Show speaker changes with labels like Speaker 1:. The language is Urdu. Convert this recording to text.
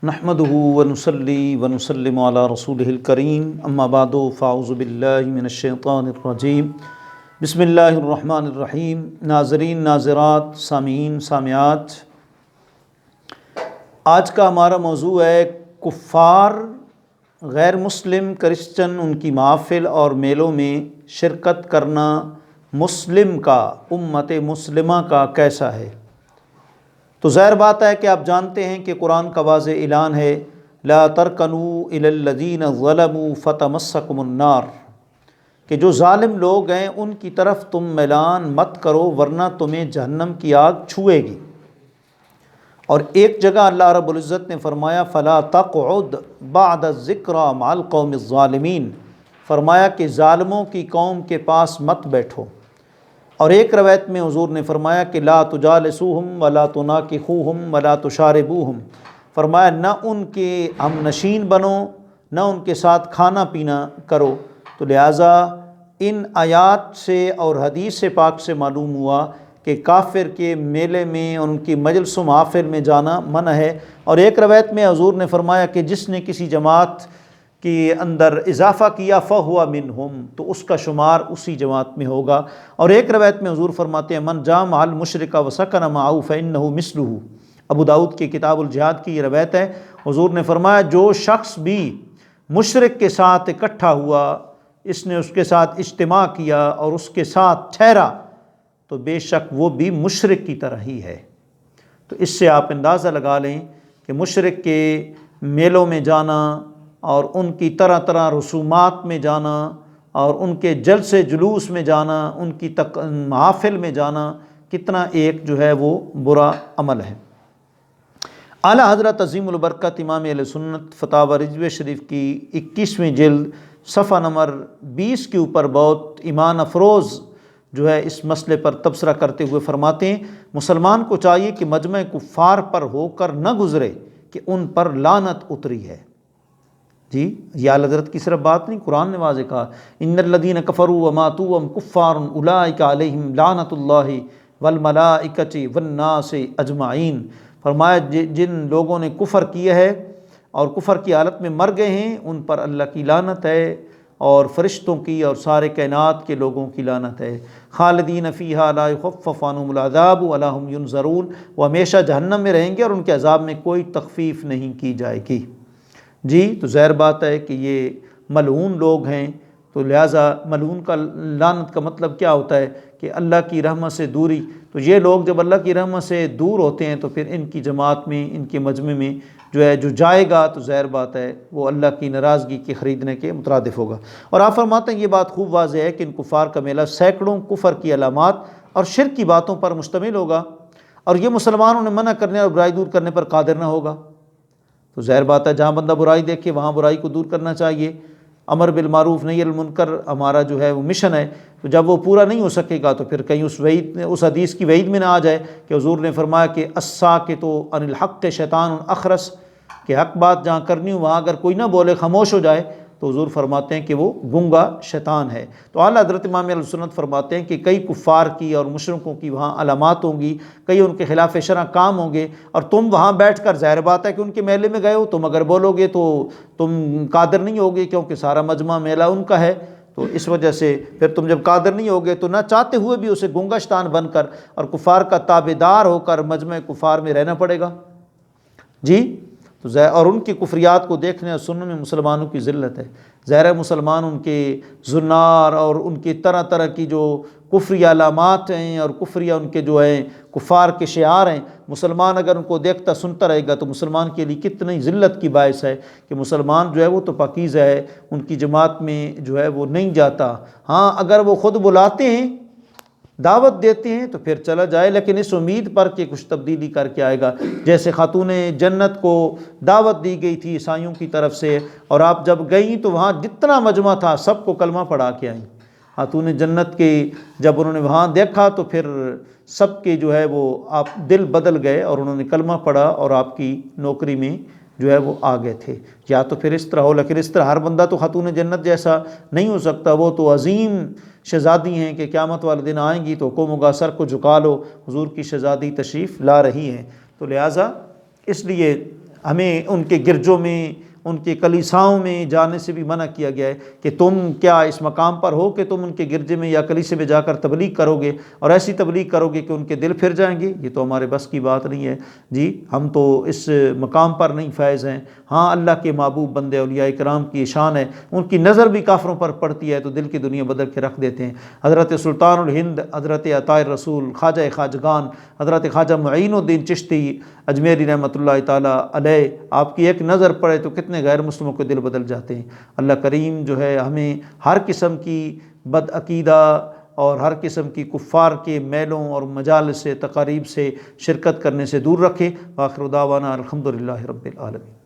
Speaker 1: نحمده ونصلي ونسلم على رسوله الكريم اما بعد فاعوذ باللہ من الشیطان الرجیم بسم اللہ الرحمن الرحیم۔ ناظرین، ناظرات، سامعین، سامعات، آج کا ہمارا موضوع ہے کفار، غیر مسلم، کرسچن، ان کی محافل اور میلوں میں شرکت کرنا مسلم کا، امت مسلمہ کا کیسا ہے؟ تو ظاہر بات ہے کہ آپ جانتے ہیں کہ قرآن کا واضح اعلان ہے، لا ترکنوا الی الذین ظلموا فتمسکم النار، کہ جو ظالم لوگ ہیں ان کی طرف تم میلان مت کرو ورنہ تمہیں جہنم کی آگ چھوئے گی۔ اور ایک جگہ اللہ رب العزت نے فرمایا فلا تقعد بعد الذکری مع القوم الظالمین، فرمایا کہ ظالموں کی قوم کے پاس مت بیٹھو۔ اور ایک روایت میں حضور نے فرمایا کہ لا تجالسوہم ولا تناکحوہم ولا تشاربوہم، فرمایا نہ ان کے ہم نشین بنو، نہ ان کے ساتھ کھانا پینا کرو۔ تو لہٰذا ان آیات سے اور حدیث پاک سے معلوم ہوا کہ کافر کے میلے میں، ان کی مجلس و محافل میں جانا منع ہے۔ اور ایک روایت میں حضور نے فرمایا کہ جس نے کسی جماعت کے اندر اضافہ کیا فَهُوَ مِنْهُمْ، تو اس کا شمار اسی جماعت میں ہوگا۔ اور ایک روایت میں حضور فرماتے ہیں من جامع المشرک وسکن معه فإنه مثله، ابو داؤد کی کتاب الجہاد کی یہ روایت ہے۔ حضور نے فرمایا جو شخص بھی مشرک کے ساتھ اکٹھا ہوا، اس نے اس کے ساتھ اجتماع کیا اور اس کے ساتھ ٹھہرا، تو بے شک وہ بھی مشرک کی طرح ہی ہے۔ تو اس سے آپ اندازہ لگا لیں کہ مشرک کے میلوں میں جانا اور ان کی طرح طرح رسومات میں جانا اور ان کے جلسے جلوس میں جانا، ان کی محافل میں جانا، کتنا ایک جو ہے وہ برا عمل ہے۔ اعلیٰ حضرت عظیم البرکت امام اہل سنت فتاوی رضویہ شریف کی 21ویں جلد صفحہ نمبر 20 کے اوپر بہت ایمان افروز جو ہے اس مسئلے پر تبصرہ کرتے ہوئے فرماتے ہیں مسلمان کو چاہیے کہ مجمع کفار پر ہو کر نہ گزرے کہ ان پر لعنت اتری ہے۔ جی، یہ اعلیٰ حضرت کی صرف بات نہیں، قرآن نے واضح کہا ان الذین کفروا وماتوا وهم کفار اولئک علیہم لعنت اللہ والملائکۃ والناس اجمعین، فرمایا جن لوگوں نے کفر کیا ہے اور کفر کی حالت میں مر گئے ہیں ان پر اللہ کی لعنت ہے، اور فرشتوں کی اور سارے کائنات کے لوگوں کی لعنت ہے۔ خالدین فیہا لا یخفف عنہم العذاب ولا ھم ینظرون، وہ ہمیشہ جہنم میں رہیں گے اور ان کے عذاب میں کوئی تخفیف نہیں کی جائے گی۔ جی، تو ظاہر بات ہے کہ یہ ملعون لوگ ہیں، تو لہٰذا ملعون کا لعنت کا مطلب کیا ہوتا ہے کہ اللہ کی رحمت سے دوری۔ تو یہ لوگ جب اللہ کی رحمت سے دور ہوتے ہیں تو پھر ان کی جماعت میں، ان کے مجمع میں جو جائے گا تو ظاہر بات ہے وہ اللہ کی ناراضگی کے خریدنے کے مترادف ہوگا۔ اور آپ فرماتے ہیں یہ بات خوب واضح ہے کہ ان کفار کا میلہ سینکڑوں کفر کی علامات اور شرک کی باتوں پر مشتمل ہوگا، اور یہ مسلمانوں نے منع کرنے اور برائی دور کرنے پر قادر نہ ہوگا۔ تو ظاہر بات ہے جہاں بندہ برائی دیکھے وہاں برائی کو دور کرنا چاہیے۔ امر بالمعروف نہی عن المنکر ہمارا جو ہے وہ مشن ہے، تو جب وہ پورا نہیں ہو سکے گا تو پھر کہیں اس حدیث کی وعید میں نہ آ جائے کہ حضور نے فرمایا کہ الساکت عن الحق شیطان اخرس، کہ حق بات جہاں کرنی ہو وہاں اگر کوئی نہ بولے، خاموش ہو جائے، تو حضور فرماتے ہیں کہ وہ گنگا شیطان ہے۔ تو اعلیٰ حضرت امام اہل سنت فرماتے ہیں کہ کئی کفار کی اور مشرکوں کی وہاں علامات ہوں گی، کئی ان کے خلاف شرع کام ہوں گے، اور تم وہاں بیٹھ کر ظاہر بات ہے کہ ان کے میلے میں گئے ہو، تم اگر بولو گے تو تم قادر نہیں ہوگے، کیونکہ سارا مجمع میلہ ان کا ہے۔ تو اس وجہ سے پھر تم جب قادر نہیں ہوگے تو نہ چاہتے ہوئے بھی اسے گنگا شیطان بن کر اور کفار کا تابع دار ہو کر مجمع کفار میں رہنا پڑے گا۔ جی، تو اور ان کی کفریات کو دیکھنے اور سننے میں مسلمانوں کی ذلت ہے۔ ظاہر مسلمان ان کے زنار اور ان کی طرح طرح کی جو کفری علامات ہیں اور کفریہ ان کے جو ہیں کفار کے شعار ہیں، مسلمان اگر ان کو دیکھتا سنتا رہے گا تو مسلمان کے لیے کتنی ذلت کی باعث ہے کہ مسلمان جو ہے وہ تو پاکیزہ ہے، ان کی جماعت میں جو ہے وہ نہیں جاتا۔ ہاں، اگر وہ خود بلاتے ہیں، دعوت دیتے ہیں تو پھر چلا جائے، لیکن اس امید پر کہ کچھ تبدیلی کر کے آئے گا۔ جیسے خاتون جنت کو دعوت دی گئی تھی عیسائیوں کی طرف سے، اور آپ جب گئیں تو وہاں جتنا مجمع تھا سب کو کلمہ پڑھا کے آئیں۔ خاتون جنت کے جب انہوں نے وہاں دیکھا تو پھر سب کے جو ہے وہ آپ دل بدل گئے اور انہوں نے کلمہ پڑھا اور آپ کی نوکری میں جو ہے وہ آ گئے تھے۔ یا تو پھر اس طرح ہو، لیکن اس طرح ہر بندہ تو خاتون جنت جیسا نہیں ہو سکتا، وہ تو عظیم شہزادی ہیں کہ قیامت والے دن آئیں گی تو حکم ہوگا سر کو جھکا لو، حضور کی شہزادی تشریف لا رہی ہیں۔ تو لہٰذا اس لیے ہمیں ان کے گرجوں میں، ان کے کلیساؤں میں جانے سے بھی منع کیا گیا ہے کہ تم کیا اس مقام پر ہو کہ تم ان کے گرجے میں یا کلیسے میں جا کر تبلیغ کرو گے اور ایسی تبلیغ کرو گے کہ ان کے دل پھر جائیں گے؟ یہ تو ہمارے بس کی بات نہیں ہے جی، ہم تو اس مقام پر نہیں فائز ہیں۔ ہاں اللہ کے محبوب بندے اولیاء کرام کی شان ہے، ان کی نظر بھی کافروں پر پڑتی ہے تو دل کی دنیا بدل کے رکھ دیتے ہیں۔ حضرت سلطان الہند حضرت عطاء الرسول خواجہ خواجگان حضرت خواجہ معین الدین چشتی اجمیری رحمۃ اللہ تعالیٰ علیہ، آپ کی ایک نظر پڑے تو کتنے غیر مسلموں کے دل بدل جاتے ہیں۔ اللہ کریم جو ہے ہمیں ہر قسم کی بد عقیدہ اور ہر قسم کی کفار کے میلوں اور مجالس سے تقاریب سے شرکت کرنے سے دور رکھے۔ وآخر دعوانا الحمدللہ رب العالمین۔